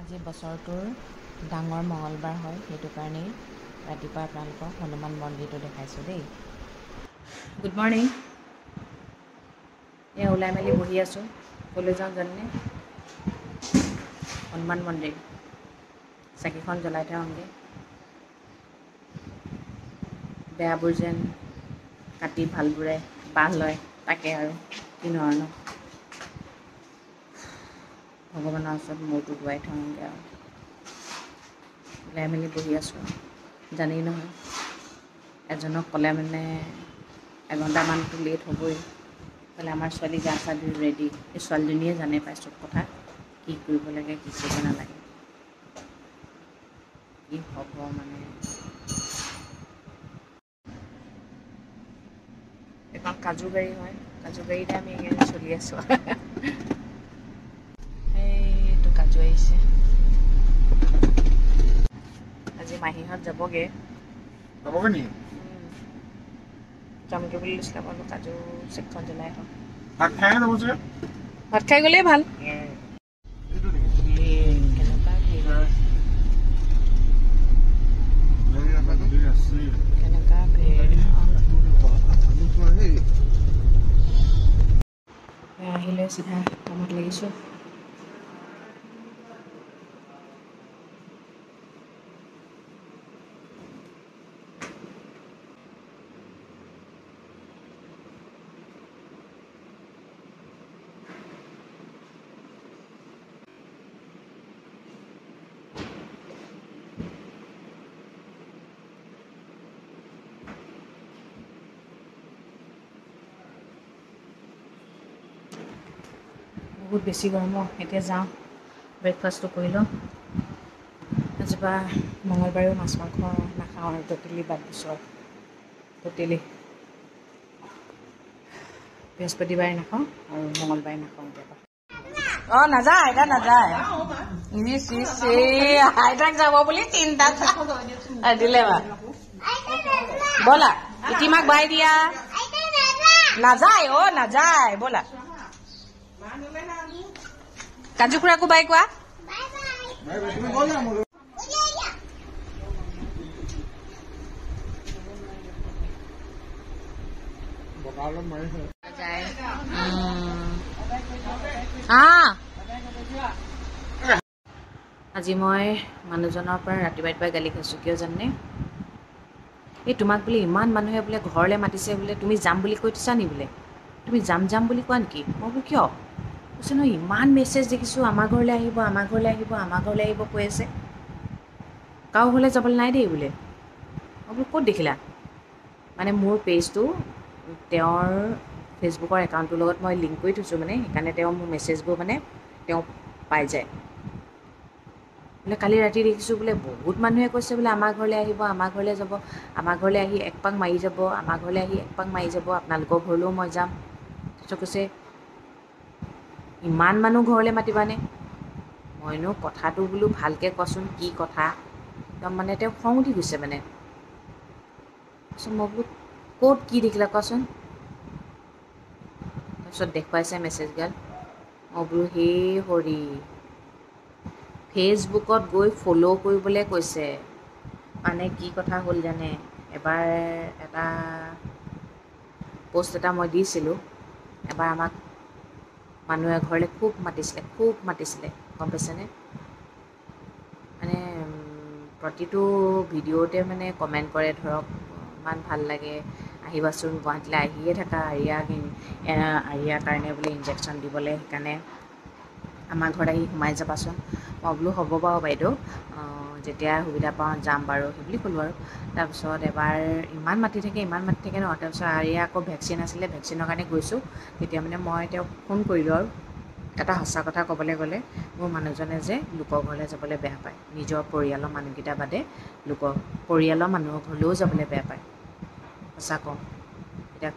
আজি বছৰটোৰ ডাঙৰ মঙলবাৰ হয়, সেইটো কাৰণেই ৰাতিপুৱা আপোনালোকক হনুমান মন্দিৰটো দেখাইছোঁ দেই। Good morning. এয়া ওলাই মেলি বহি আছোঁ। ক'লৈ যাওঁ জানেনে? হনুমান মন্দিৰ। চাকিখন জ্বলাই থৈ আহোঁগৈ। বেয়াবোৰ যেন কাটি ভালবোৰে বাহ লয়, তাকে আৰু কিনো আৰু ভগৱানৰ ওচৰত মূৰটো ধুৱাই থৈ আহোঁগৈ আৰু ওলাই মেলি বহি আছোঁ। জানেই নহয়, এজনক ক'লে মানে এঘণ্টামানটো লেট হ'বই। ক'লে আমাৰ ছোৱালী গা চা ধুই ৰেডি। এই ছোৱালীজনীয়ে জানে পায় চব কথা, কি কৰিব লাগে কি কৰিব নালাগে। কি হ'ব মানে এখন কাজু গাড়ী হয়, কাজু গাড়ীতে আমি এইকেইদিন চলি আছোঁ। এইটো কাজু আহিছে। আজি মাহীহঁত যাবগৈ নি? যামগৈ বুলি লৈছিলে। বোলো কাজু চেকখন জ্বলাই আহোঁ। ভাত খাই যাব চাগে? ভাত খাই গ'লেই ভাল। কেনেকুৱা ভিৰ, কেনেকুৱা ভিৰ। আহিলে চিধা কামত লাগিছোঁ। বহুত বেছি গৰম। এতিয়া যাওঁ, ব্ৰেকফাষ্টটো কৰি লওঁ। আজিৰপৰা মঙলবাৰেও মাছ মাংস নাখাওঁ আৰু ট'টেলি বাদ দিছোঁ আৰু ট'টেলি। বৃহস্পতিবাৰে নাখাওঁ আৰু মঙলবাৰে নাখাওঁ এতিয়াৰপৰা। অঁ, নাযায় আইতা, নাযায়। আইতাক যাব বুলি তিনিটাত দিলে বা ব'লা, ইতিমাক বাই দিয়া। নাযায় অ', নাযায়, ব'লা। কাজু খুৰাকো বাই কোৱা। আজি মই মানুহজনৰ পৰা ৰাতিপুৱাই গালি খাইছোঁ। কিয় জানে? এই তোমাক বোলে ইমান মানুহে বোলে ঘৰলৈ মাতিছে, বোলে তুমি যাম বুলি কৈ দিছা নি? বোলে তুমি যাম বুলি কোৱা নেকি? মই বোলো কিয়? কৈছে নহয়, ইমান মেছেজ দেখিছোঁ আমাৰ ঘৰলৈ আহিব, আমাৰ ঘৰলৈ আহিব, আমাৰ ঘৰলৈ আহিব কৈ আছে। কাৰো ঘৰলৈ যাবলৈ নাই দেই বোলে। মই বোলো ক'ত দেখিলা? মানে মোৰ পেজটো তেওঁৰ ফেচবুকৰ একাউণ্টটোৰ লগত মই লিংক কৰি থৈছোঁ, মানে সেইকাৰণে তেওঁ মোৰ মেছেজবোৰ মানে তেওঁ পাই যায়। বোলে কালি ৰাতি দেখিছোঁ বোলে বহুত মানুহে কৈছে বোলে আমাৰ ঘৰলৈ আহিব, আমাৰ ঘৰলৈ যাব, আমাৰ ঘৰলৈ আহি এক পাক মাৰি যাব, আমাৰ ঘৰলৈ আহি এক পাক মাৰি যাব, আপোনালোকৰ ঘৰলৈও মই যাম। তাৰপিছত কৈছে ইমান মানুহ ঘৰলৈ মাতিবানে? মইনো কথাটো বোলো ভালকৈ কচোন, কি কথা? একদম মানে তেওঁ খং উঠি গৈছে মানে। তাৰপিছত মই বোলো ক'ত কি দেখিলা কোৱাচোন? তাৰপিছত দেখুৱাইছে মেছেজগাল। মই বোলো হে হৰি, ফেচবুকত গৈ ফ'ল' কৰিবলৈ কৈছে। মানে কি কথা হ'ল জানে? এবাৰ এটা পষ্ট এটা মই দিছিলোঁ। এবাৰ আমাক মানুহ এঘৰলৈ খুব মাতিছিলে, গম পাইছেনে? মানে প্ৰতিটো ভিডিঅ'তে মানে কমেণ্ট কৰে, ধৰক ইমান ভাল লাগে, আহিবাচোন গুৱাহাটীলৈ, আহিয়ে থাকা, আৰিয়াৰ কাৰণে বোলে ইনজেকশ্যন দিবলৈ, সেইকাৰণে আমাৰ ঘৰত আহি সোমাই যাবাচোন। মই বোলো হ'ব বাৰু বাইদেউ, যেতিয়া সুবিধা পাওঁ যাম বাৰু, সেই বুলি ক'লোঁ আৰু। তাৰপিছত এবাৰ ইমান মাতি থাকে ন। তাৰপিছত আৰিয়া আকৌ ভেকচিন আছিলে, ভেকচিনৰ কাৰণে গৈছোঁ। তেতিয়া মানে মই তেওঁক ফোন কৰিলোঁ আৰু এটা সঁচা কথা ক'বলৈ গ'লে, মোৰ মানুহজনে যে লোকৰ ঘৰলৈ যাবলৈ বেয়া পায়, নিজৰ পৰিয়ালৰ মানুহকেইটা বাদে পৰিয়ালৰ মানুহৰ ঘৰলৈও যাবলৈ বেয়া পায়। সঁচা কওঁ, এতিয়া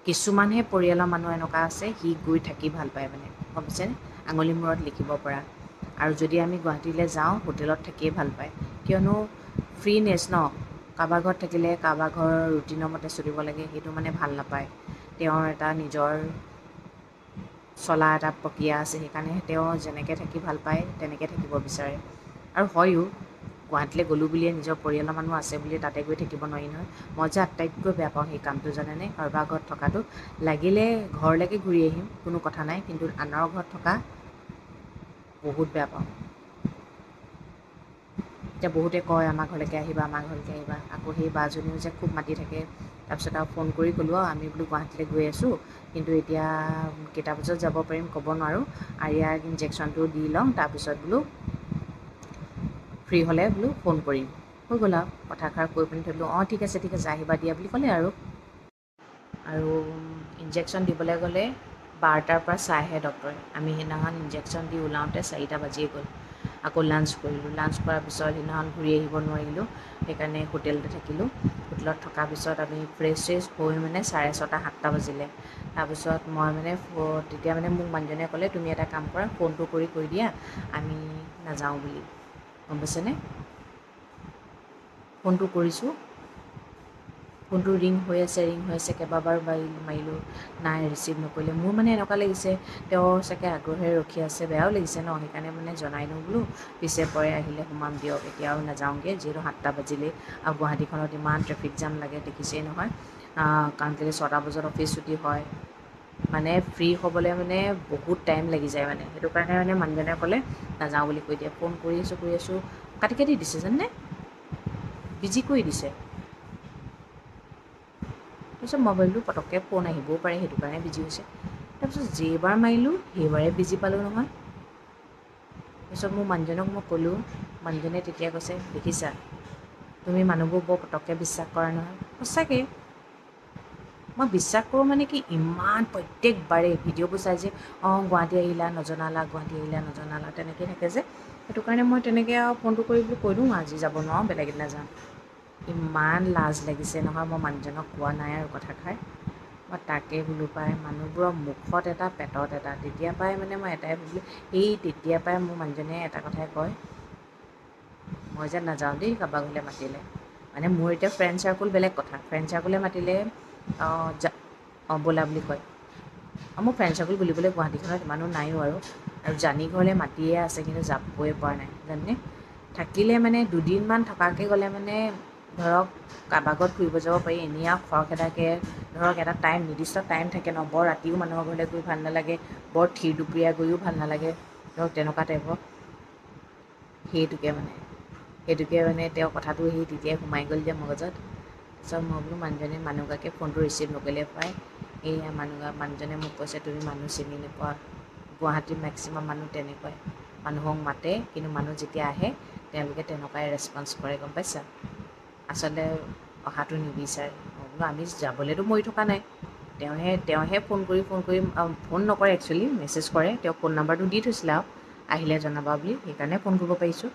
কিছুমানহে পৰিয়ালৰ মানুহ এনেকুৱা আছে, সি গৈ থাকি ভাল পায় মানে, গম পাইছেনে? আঙুলি মূৰত লিখিব পৰা। আৰু যদি আমি গুৱাহাটীলৈ যাওঁ, হোটেলত থাকিয়ে ভাল পায়। কিয়নো ফ্ৰীনেছ ন। কাৰোবাৰ ঘৰত থাকিলে কাৰোবাৰ ঘৰৰ ৰুটিনৰ মতে চলিব লাগে, সেইটো মানে ভাল নাপায়। তেওঁৰ এটা নিজৰ চলা এটা প্ৰক্ৰিয়া আছে, সেইকাৰণে তেওঁ যেনেকৈ থাকি ভাল পায় তেনেকৈ থাকিব বিচাৰে। আৰু হয়ো, গুৱাহাটীলৈ গ'লোঁ বুলিয়ে নিজৰ পৰিয়ালৰ মানুহ আছে বুলিয়ে তাতে গৈ থাকিব নোৱাৰি নহয়। মই যে আটাইতকৈ বেয়া পাওঁ সেই কামটো জানেনে, কাৰোবাৰ ঘৰত থকাটো। লাগিলে ঘৰলৈকে ঘূৰি আহিম, কোনো কথা নাই, কিন্তু আনৰ ঘৰত থকা বহুত বেয়া পাওঁ। এতিয়া বহুতে কয় আমাৰ ঘৰলৈকে আহিবা, আমাৰ ঘৰলৈকে আহিবা, আকৌ সেই বাজনীও যে খুব মাতি থাকে। তাৰপিছত আৰু ফোন কৰি ক'লোঁ আৰু আমি বোলো গুৱাহাটীলৈ গৈ আছোঁ, কিন্তু এতিয়া কেইটা বজাত যাব পাৰিম ক'ব নোৱাৰোঁ, আৰিয়াক ইনজেকশ্যনটো দি লওঁ, তাৰপিছত বোলো ফ্ৰী হ'লে বোলো ফোন কৰিম। হৈ গ'ল আৰু কথাষাৰ কৈ পিনি থৈ দিলোঁ, অঁ ঠিক আছে আহিবা দিয়া বুলি ক'লে আৰু ইনজেকশ্যন দিবলৈ গ'লে 12টাৰ পৰা চাইহে ডক্টৰে। আমি সেইদিনাখন ইনজেকশ্যন দি ওলাওঁতে 4টা বাজিয়ে গ'ল। আকৌ লাঞ্চ কৰিলোঁ, লাঞ্চ কৰাৰ পিছত সেইদিনাখন ঘূৰি আহিব নোৱাৰিলোঁ, সেইকাৰণে হোটেলতে থাকিলোঁ। হোটেলত থকাৰ পিছত আমি ফ্ৰেছ চ্ৰেছ হৈ মানে 6:30 7টা বাজিলে। তাৰপিছত মই মানে তেতিয়া মানে মোক মানুহজনে ক'লে তুমি এটা কাম কৰা, ফোনটো কৰি কৈ দিয়া আমি নাযাওঁ বুলি, গম পাইছেনে। ফোনটো কৰিছোঁ, ফোনটো ৰিং হৈ আছে কেইবাবাৰো মাৰিলোঁ, নাই ৰিচিভ নকৰিলে। মোৰ মানে এনেকুৱা লাগিছে তেওঁ চাগে আগ্ৰহেৰে ৰখি আছে, বেয়াও লাগিছে ন, সেইকাৰণে মানে জনাই দিওঁ বোলো পিছে পৰে আহিলে সোমাম দিয়ক, এতিয়া আৰু নাযাওঁগৈ, যিহেতু 7টা বাজিলেই আৰু গুৱাহাটীখনত ইমান ট্ৰেফিক জাম লাগে দেখিছেই নহয়। কাৰণ কেলৈ 6টা বজাত অফিচ ছুটি হয়, মানে ফ্ৰী হ'বলৈ মানে বহুত টাইম লাগি যায় মানে, সেইটো কাৰণে মানে মানুহজনে ক'লে নাযাওঁ বুলি কৈ দিয়ে। ফোন কৰি আছোঁ কাটি দিছে জানেনে, বিজি কৰি দিছে। তাৰপিছত মই ভাবিলোঁ পটককৈ ফোন আহিবও পাৰে, সেইটো কাৰণে বিজি হৈছে। তাৰপিছত যেইবাৰ মাৰিলোঁ সেইবাৰে বিজি পালোঁ নহয়। তাৰপিছত মোৰ মানুহজনক মই ক'লোঁ, মানুহজনে তেতিয়া কৈছে দেখিছা তুমি মানুহবোৰ বৰ পটককৈ বিশ্বাস কৰা নহয়। সঁচাকৈ মই বিশ্বাস কৰোঁ মানে কি, ইমান প্ৰত্যেকবাৰেই ভিডিঅ'বোৰ চাই যে অঁ গুৱাহাটী আহিলা নজনালা, গুৱাহাটী আহিলা নজনালা, তেনেকৈ থাকে যে, সেইটো কাৰণে মই তেনেকৈ আৰু ফোনটো কৰি কৈ দিওঁ আজি যাব নোৱাৰোঁ, বেলেগ এদিনা যাম। ইমান লাজ লাগিছে নহয়, মই মানুহজনক কোৱা নাই আৰু কথাষাৰ। মই তাকে বোলো পাই, মানুহবোৰৰ মুখত এটা পেটত এটা, তেতিয়াৰ পৰাই মানে মই এটাই ভাবিলোঁ, তেতিয়াৰ পৰাই মোৰ মানুহজনে এটা কথাই কয়, মই যে নাযাওঁ দেই কাৰোবাৰ ঘৰলৈ মাতিলে। মানে মোৰ এতিয়া ফ্ৰেণ্ড চাৰ্কুল বেলেগ কথা, ফ্ৰেণ্ড চাৰ্কুলে মাতিলে ব'লা বুলি কয়। মোৰ ফ্ৰেণ্ড চাৰ্কুল বুলিবলৈ গুৱাহাটীখনত ইমানো নাইও আৰু জানি ঘৰলৈ মাতিয়ে আছে, কিন্তু যাবই পৰা নাই জানেনে। থাকিলে মানে দুদিনমান থকাকৈ গ'লে মানে ধৰক কাৰোবাৰ ঘৰত ফুৰিব যাব পাৰি, এনেই আৰু খৰখেদাকৈ ধৰক এটা টাইম নিৰ্দিষ্ট টাইম থাকে ন, বৰ ৰাতিও মানুহৰ ঘৰলৈ গৈ ভাল নালাগে, বৰ থিৰ দুপৰীয়া গৈও ভাল নালাগে, ধৰক তেনেকুৱা টাইপৰ। সেইটোকে মানে তেওঁ কথাটো সেই তেতিয়াই সোমাই গ'ল যে মগজত। তাৰপিছত মই বোলো মানুহগৰাকীয়ে ফোনটো ৰিচিভ নকৰিলে পায়, এইয়া মানুহজনে মোক কৈছে তুমি মানুহ চিনি নোপোৱা, গুৱাহাটীৰ মেক্সিমাম মানুহ তেনেকুৱাই, মানুহক মাতে কিন্তু মানুহ যেতিয়া আহে তেওঁলোকে তেনেকুৱাই ৰেচপঞ্চ কৰে, গম পাইছা। আচলতে অহাটো নিবিচাৰে। মই বোলো আমি যাবলৈতো মৰি থকা নাই, তেওঁহে ফোন কৰি ফোন নকৰে একচুৱেলি, মেছেজ কৰে, তেওঁ ফোন নাম্বাৰটো দি থৈছিলে আৰু আহিলে জনাবা বুলি, সেইকাৰণে ফোন কৰিব পাৰিছোঁ।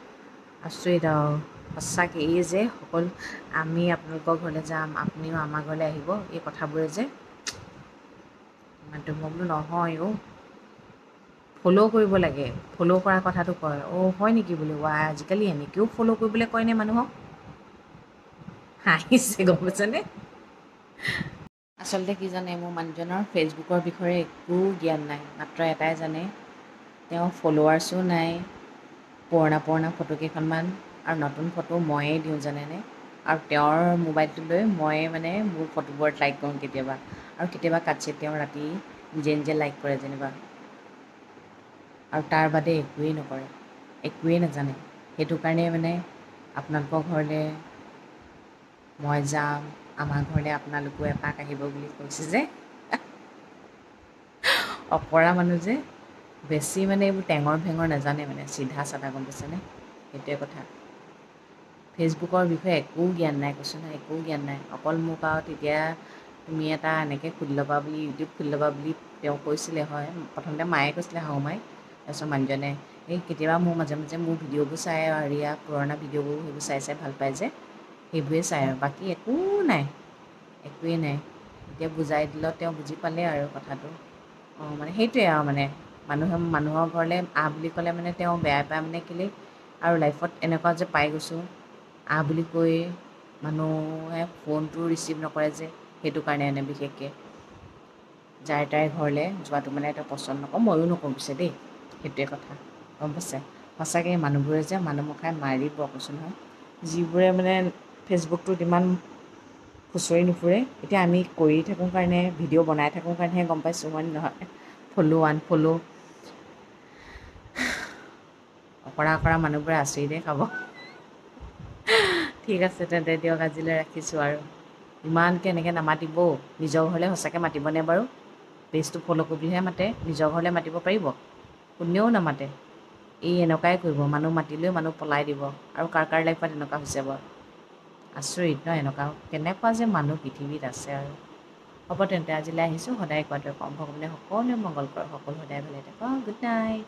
আচৰিত আৰু সঁচাকৈ, এই যে সকলো আমি আপোনালোকৰ ঘৰলৈ যাম, আপুনিও আমাৰ ঘৰলৈ আহিব, এই কথাবোৰে যে মই বোলো নহয় অ', ফ'ল' কৰিব লাগে, ফ'ল' কৰাৰ কথাটো কয়, অঁ হয় নেকি বোলো, আজিকালি এনেকৈও ফ'ল' কৰিবলৈ কয়নে মানুহক। হাঁহিছে গম পাইছেনে। আচলতে কি জানে, মোৰ মানুহজনৰ ফেচবুকৰ বিষয়ে একো জ্ঞান নাই, মাত্ৰ এটাই জানে তেওঁ ফ'ল'ৱাৰ্ছো নাই, পুৰণা ফটো কেইখনমান আৰু নতুন ফটো ময়েই দিওঁ জানেনে। আৰু তেওঁৰ মোবাইলটো লৈ ময়ে মানে মোৰ ফটোবোৰত লাইক কৰোঁ কেতিয়াবা, আৰু কেতিয়াবা কাটচিত তেওঁ ৰাতি নিজে লাইক কৰে যেনিবা, আৰু তাৰ বাদে একোৱেই নকৰে, একোৱেই নাজানে। সেইটো কাৰণে মানে আপোনালোকৰ ঘৰলৈ মই যাম, আমাৰ ঘৰলৈ আপোনালোকো এপাক আহিব বুলি কৈছে যে, অকৰা মানুহ যে, বেছি মানে এইবোৰ টেঙৰ ভেঙৰ নাজানে মানে, চিধা চাধা, গম পাইছেনে, সেইটোৱে কথা। ফেচবুকৰ বিষয়ে একো জ্ঞান নাই, কৈছোঁ নহয় একো জ্ঞান নাই। অকল মোক আৰু তেতিয়া তুমি এটা এনেকৈ খুলি ল'বা বুলি, ইউটিউব খুলি ল'বা বুলি তেওঁ কৈছিলে হয়, প্ৰথমতে মায়ে কৈছিলে, শাহুমাই। তাৰপিছত মানুহজনে কেতিয়াবা মাজে মাজে মোৰ ভিডিঅ'বোৰ চাই, আৰু পুৰণা ভিডিঅ'বোৰ সেইবোৰ চাই ভাল পায় যে, সেইবোৰেই চাই আৰু বাকী একো নাই, একোৱেই নাই। এতিয়া বুজাই দিলত তেওঁ বুজি পালে আৰু কথাটো। অঁ মানে সেইটোৱে আৰু মানে মানুহৰ ঘৰলৈ বুলি ক'লে মানে তেওঁ বেয়া পায় মানে কেলৈ, আৰু লাইফত এনেকুৱা যে পাই গৈছোঁ, বুলি কৈ মানুহে ফোনটো ৰিচিভ নকৰে যে, সেইটো কাৰণে বিশেষকৈ যাৰ তাইৰ ঘৰলৈ যোৱাটো মানে এটা পচন্দ নকৰোঁ, ময়ো নকৰোঁ পিছে দেই, সেইটোৱে কথা, গম পাইছে। সঁচাকৈ মানুহবোৰে যে মানুহ মুখাই মাৰিব কৈছোঁ নহয়, যিবোৰে মানে ফেচবুকটোত ইমান খুচৰি নুফুৰে, এতিয়া আমি কৰি থাকোঁ কাৰণে, ভিডিঅ' বনাই থাকোঁ কাৰণেহে গম পাইছোঁ, হয় নহয়, ফ'ল' আনফ'ল' অকৰা অকৰা মানুহবোৰে আচৰিতে খাব। ঠিক আছে তেন্তে দিয়ক, আজিলৈ ৰাখিছোঁ আৰু। ইমানকৈ এনেকৈ নামাতিব, নিজৰ ঘৰলৈ সঁচাকৈ মাতিবনে বাৰু? পেজটো ফ'ল' কৰিবলৈহে মাতে, নিজৰ ঘৰলৈ মাতিব পাৰিব? কোনেও নামাতে। এই এনেকুৱাই কৰিব, মানুহ মাতিলেও মানুহ পলাই দিব। আৰু কাৰ লাইফত এনেকুৱা হৈছে বাৰু? আচৰিত ন, এনেকুৱা কেনেকুৱা যে মানুহ পৃথিৱীত আছে আৰু। হ'ব তেন্তে আজিলৈ আহিছোঁ, সদায় কোৱাটোৱে কওঁ, ভগৱানে সকলোৱে মংগল কৰক, সকলো সদায় ভালে থাকক, গুড নাইট।